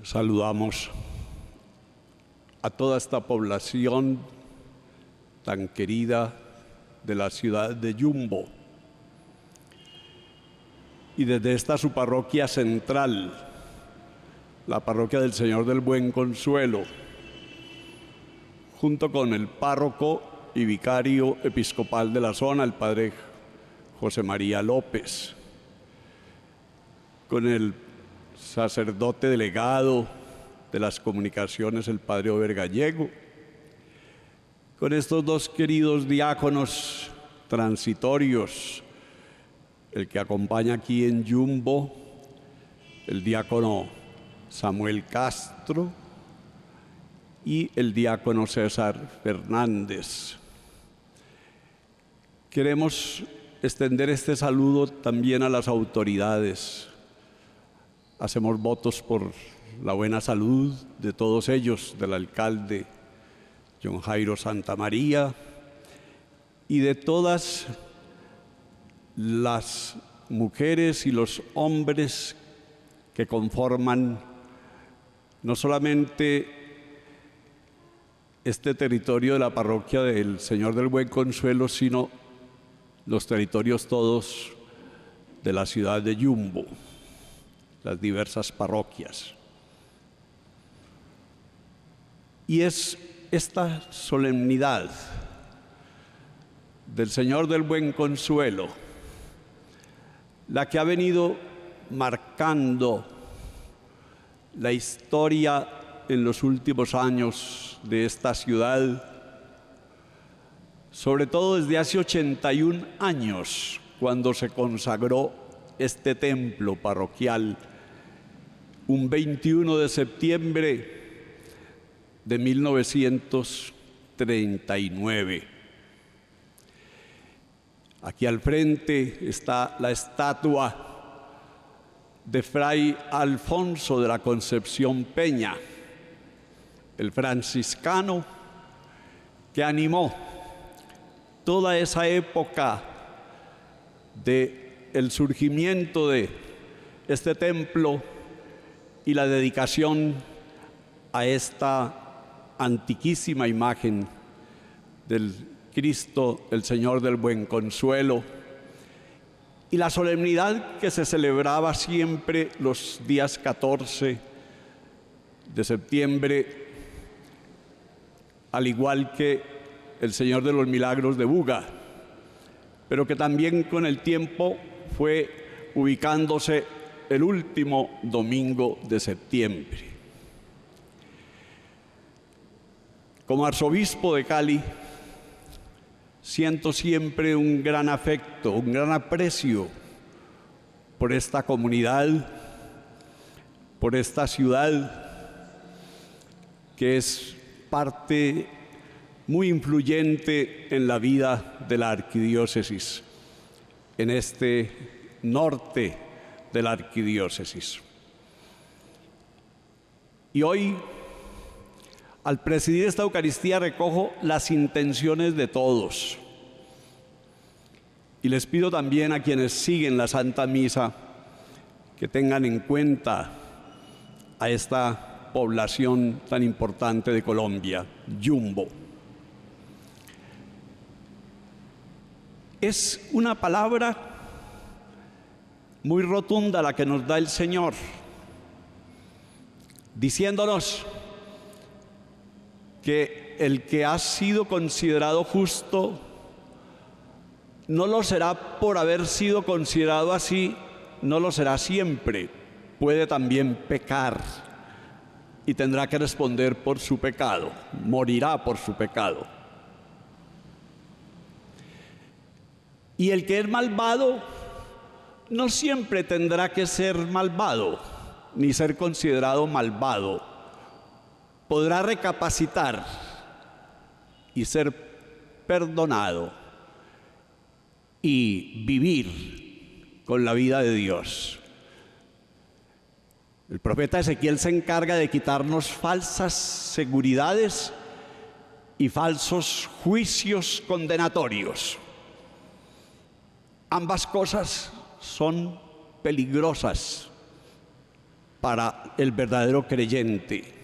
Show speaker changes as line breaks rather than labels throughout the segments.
Saludamos a toda esta población tan querida de la ciudad de Yumbo. Y desde esta su parroquia central, la parroquia del Señor del Buen Consuelo, junto con el párroco y vicario episcopal de la zona, el padre José María López, con el sacerdote delegado de las comunicaciones, el padre Ober Gallego, con estos dos queridos diáconos transitorios, el que acompaña aquí en Yumbo, el diácono Samuel Castro y el diácono César Fernández. Queremos extender este saludo también a las autoridades. Hacemos votos por la buena salud de todos ellos, del alcalde John Jairo Santamaría y de todas las mujeres y los hombres que conforman no solamente este territorio de la parroquia del Señor del Buen Consuelo, sino los territorios todos de la ciudad de Yumbo, las diversas parroquias. Y es esta solemnidad del Señor del Buen Consuelo la que ha venido marcando la historia en los últimos años de esta ciudad, sobre todo desde hace 81 años, cuando se consagró este templo parroquial, un 21 de septiembre de 1939. Aquí al frente está la estatua de Fray Alfonso de la Concepción Peña, el franciscano que animó toda esa época del surgimiento de este templo y la dedicación a esta antiquísima imagen del Cristo, el Señor del Buen Consuelo, y la solemnidad que se celebraba siempre los días 14 de septiembre, al igual que el Señor de los Milagros de Buga, pero que también con el tiempo fue ubicándose el último domingo de septiembre. Como arzobispo de Cali, siento siempre un gran afecto, un gran aprecio por esta comunidad, por esta ciudad, que es parte muy influyente en la vida de la arquidiócesis, en este norte de la arquidiócesis. Y hoy, al presidir esta Eucaristía, recojo las intenciones de todos. Y les pido también a quienes siguen la Santa Misa que tengan en cuenta a esta población tan importante de Colombia, Yumbo. Es una palabra muy rotunda la que nos da el Señor, diciéndonos que el que ha sido considerado justo no lo será por haber sido considerado así, no lo será siempre. Puede también pecar y tendrá que responder por su pecado, morirá por su pecado. Y el que es malvado no siempre tendrá que ser malvado, ni ser considerado malvado. Podrá recapacitar y ser perdonado y vivir con la vida de Dios. El profeta Ezequiel se encarga de quitarnos falsas seguridades y falsos juicios condenatorios. Ambas cosas son peligrosas. para el verdadero creyente.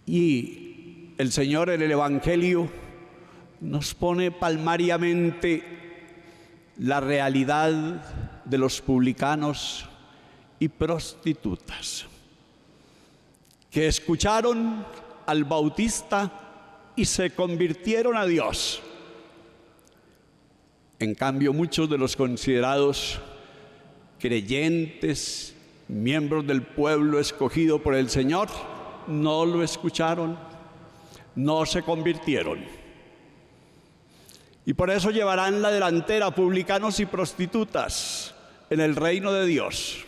Y el Señor en el Evangelio nos pone palmariamente la realidad de los publicanos y prostitutas, que escucharon al Bautista y se convirtieron a Dios. En cambio, muchos de los considerados creyentes, miembros del pueblo escogido por el Señor, no lo escucharon, no se convirtieron. Y por eso llevarán la delantera publicanos y prostitutas en el reino de Dios.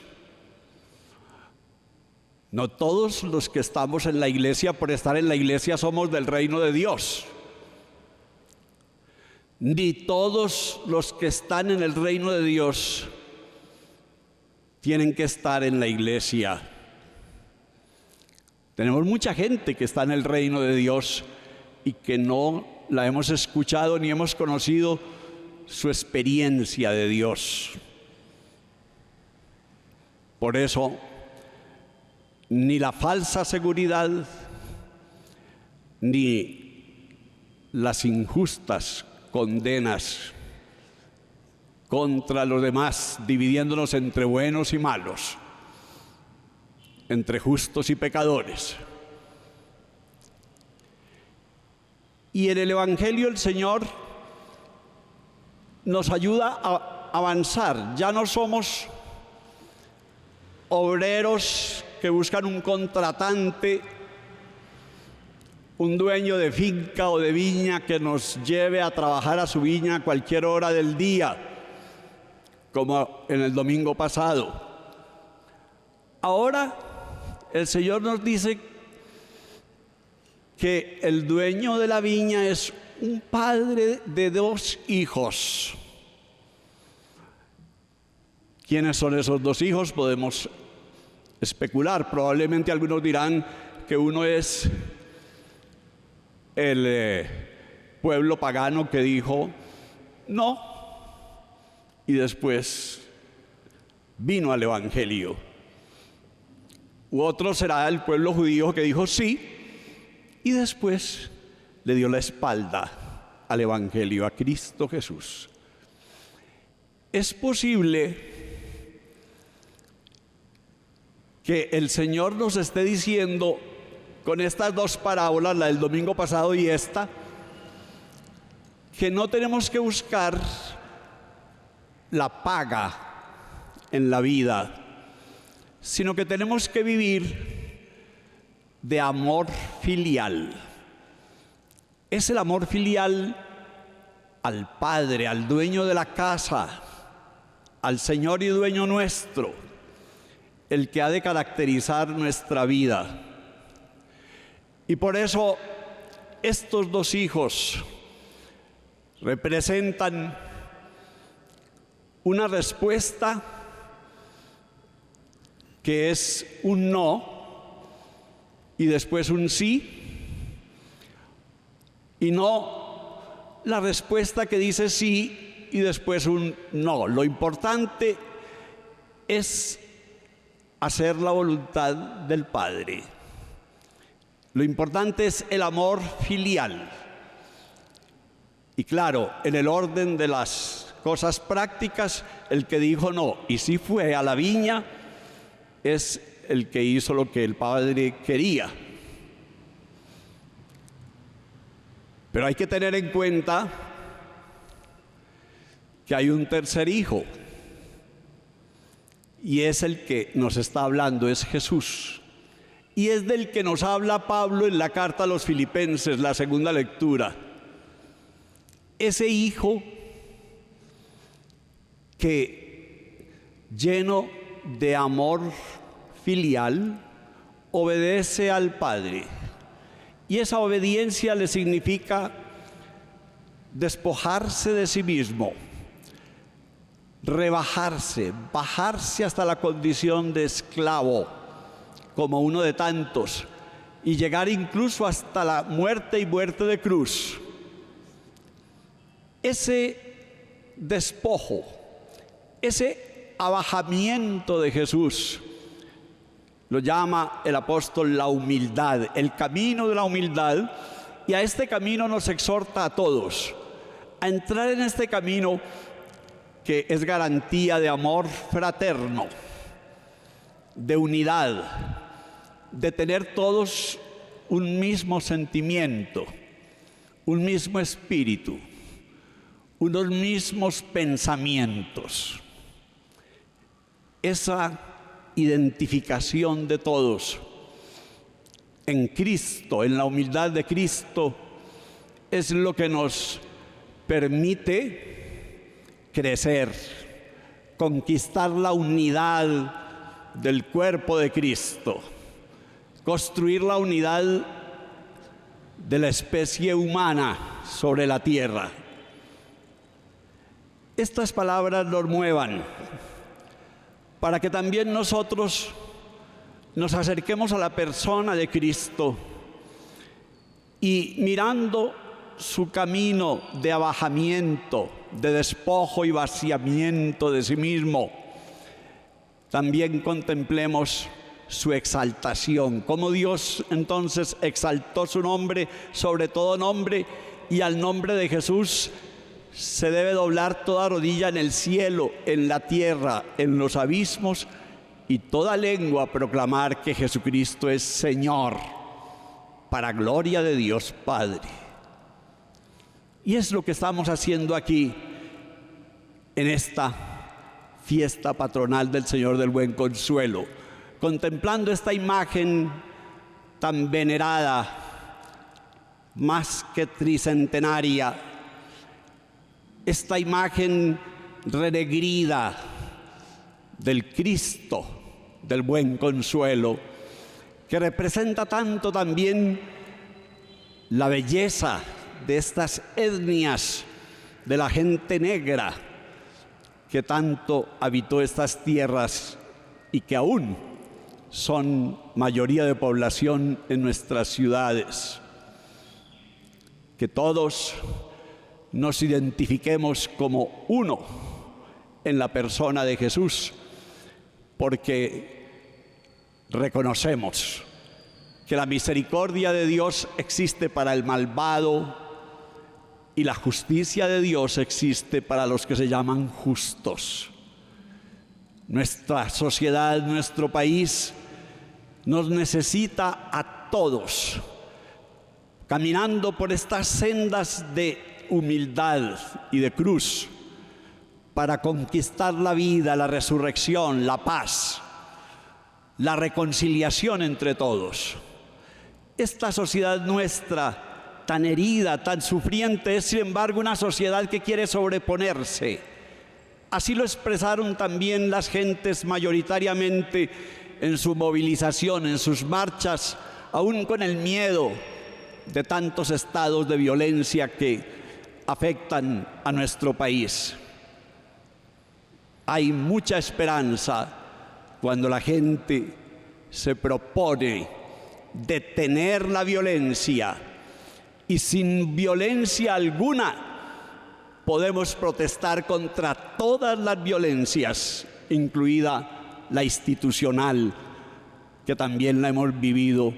No todos los que estamos en la iglesia, por estar en la iglesia, somos del reino de Dios. Ni todos los que están en el reino de Dios tienen que estar en la iglesia. Tenemos mucha gente que está en el reino de Dios y que no la hemos escuchado ni hemos conocido su experiencia de Dios. Por eso, ni la falsa seguridad, ni las injustas condenas contra los demás, dividiéndonos entre buenos y malos, entre justos y pecadores. Y en el Evangelio el Señor nos ayuda a avanzar. Ya no somos obreros que buscan un contratante, un dueño de finca o de viña que nos lleve a trabajar a su viña a cualquier hora del día, como en el domingo pasado. Ahora el Señor nos dice que el dueño de la viña es un padre de 2 hijos. ¿Quiénes son esos 2 hijos? Podemos especular. Probablemente algunos dirán que uno es el pueblo pagano que dijo no, y después vino al Evangelio. U otro será el pueblo judío que dijo sí, y después le dio la espalda al Evangelio, a Cristo Jesús. Es posible que el Señor nos esté diciendo con estas 2 parábolas, la del domingo pasado y esta, que no tenemos que buscar la paga en la vida, sino que tenemos que vivir de amor filial. Es el amor filial al Padre, al dueño de la casa, al Señor y dueño nuestro, el que ha de caracterizar nuestra vida. Y por eso estos 2 hijos representan una respuesta que es un no y después un sí, y no la respuesta que dice sí y después un no. Lo importante es hacer la voluntad del Padre. Lo importante es el amor filial. Y claro, en el orden de las cosas prácticas, el que dijo no y sí fue a la viña es el que hizo lo que el Padre quería. Pero hay que tener en cuenta que hay un tercer hijo, y es el que nos está hablando, es Jesús. Y es del que nos habla Pablo en la carta a los Filipenses, la segunda lectura. Ese hijo que, lleno de amor filial, obedece al Padre. Y esa obediencia le significa despojarse de sí mismo, rebajarse, bajarse hasta la condición de esclavo, como uno de tantos, y llegar incluso hasta la muerte y muerte de cruz. Ese despojo, ese abajamiento de Jesús. Lo llama el apóstol la humildad, el camino de la humildad, y a este camino nos exhorta a todos, a entrar en este camino que es garantía de amor fraterno, de unidad, de tener todos un mismo sentimiento, un mismo espíritu, unos mismos pensamientos. Esa identificación de todos en Cristo, en la humildad de Cristo, es lo que nos permite crecer, conquistar la unidad del cuerpo de Cristo, construir la unidad de la especie humana sobre la tierra. Estas palabras nos muevan para que también nosotros nos acerquemos a la persona de Cristo y mirando su camino de abajamiento, de despojo y vaciamiento de sí mismo, también contemplemos su exaltación, cómo Dios entonces exaltó su nombre sobre todo nombre, y al nombre de Jesús se debe doblar toda rodilla en el cielo, en la tierra, en los abismos, y toda lengua proclamar que Jesucristo es Señor, para gloria de Dios Padre. Y es lo que estamos haciendo aquí, en esta fiesta patronal del Señor del Buen Consuelo, contemplando esta imagen tan venerada, más que tricentenaria, esta imagen renegrida del Cristo del Buen Consuelo, que representa tanto también la belleza de estas etnias de la gente negra que tanto habitó estas tierras y que aún son mayoría de población en nuestras ciudades. Que todos nos identifiquemos como uno en la persona de Jesús, porque reconocemos que la misericordia de Dios existe para el malvado y la justicia de Dios existe para los que se llaman justos. Nuestra sociedad, nuestro país, nos necesita a todos, caminando por estas sendas de humildad y de cruz, para conquistar la vida, la resurrección, la paz, la reconciliación entre todos. Esta sociedad nuestra, tan herida, tan sufriente, es sin embargo una sociedad que quiere sobreponerse. Así lo expresaron también las gentes mayoritariamente en su movilización, en sus marchas, aún con el miedo de tantos estados de violencia que afectan a nuestro país. Hay mucha esperanza cuando la gente se propone detener la violencia, y sin violencia alguna podemos protestar contra todas las violencias, incluida la institucional, que también la hemos vivido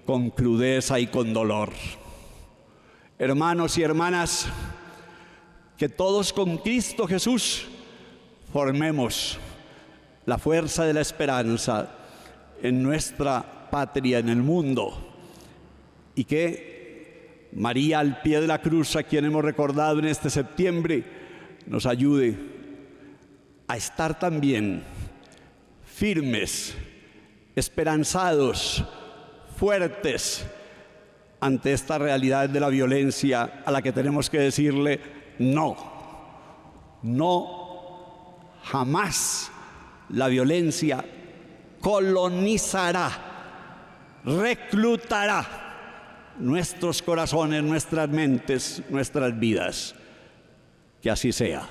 con crudeza y con dolor. Hermanos y hermanas, que todos con Cristo Jesús formemos la fuerza de la esperanza en nuestra patria, en el mundo, y que María al pie de la cruz, a quien hemos recordado en este septiembre, nos ayude a estar también firmes, esperanzados, fuertes ante esta realidad de la violencia a la que tenemos que decirle no, no. Jamás la violencia colonizará, reclutará nuestros corazones, nuestras mentes, nuestras vidas. Que así sea.